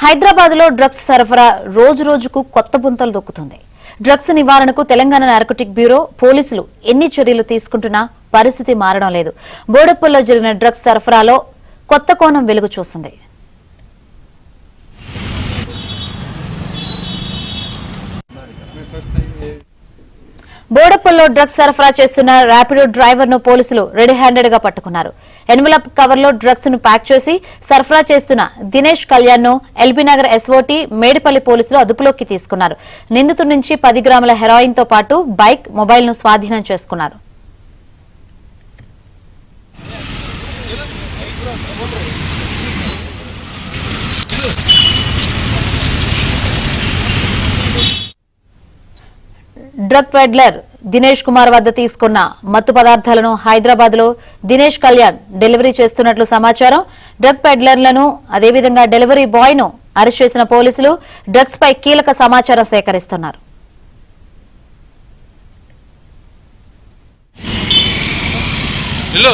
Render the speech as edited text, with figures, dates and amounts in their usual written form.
హైదరాబాద్ లో డ్రగ్స్ సరఫరా రోజు రోజుకు కొత్త పుంతలు దొక్కుతుంది. డ్రగ్స్ నివారణకు తెలంగాణ నార్కోటిక్ బ్యూరో పోలీసులు ఎన్ని చర్యలు తీసుకుంటున్నా పరిస్థితి మారడం లేదు. బోడెప్పల్లో జరిగిన డ్రగ్స్ సరఫరాలో కొత్త కోణం వెలుగు చూసింది. బోడెప్పల్లో డ్రగ్స్ సరఫరా చేస్తున్న ర్యాపిడో డ్రైవర్ ను పోలీసులు రెడీ హ్యాండెడ్ గా పట్టుకున్నారు. ఎన్వలప్ కవర్ లో డ్రగ్స్ ను ప్యాక్ చేసి సరఫరా చేస్తున్న దినేష్ కళ్యాణ్ ను ఎల్బీనగర్ ఎస్ఓటీ మేడిపల్లి పోలీసులు అదుపులోకి తీసుకున్నారు. నిందితుడి నుంచి 10 గ్రాముల హెరాయిన్ తో పాటు బైక్, మొబైల్ ను స్వాధీనం చేసుకున్నారు. డ్రగ్ పెడ్లర్ దినేష్ కుమార్ వద్ద తీసుకున్న మత్తు పదార్థాలను హైదరాబాద్ లో దినేష్ కళ్యాణ్ డెలివరీ చేస్తున్నట్లు సమాచారం. డ్రగ్ పెడ్లర్లను అదేవిధంగా డెలివరీ బాయ్ ను అరెస్ట్ చేసిన పోలీసులు డ్రగ్స్ పై కీలక సమాచారం సేకరిస్తున్నారు. హలో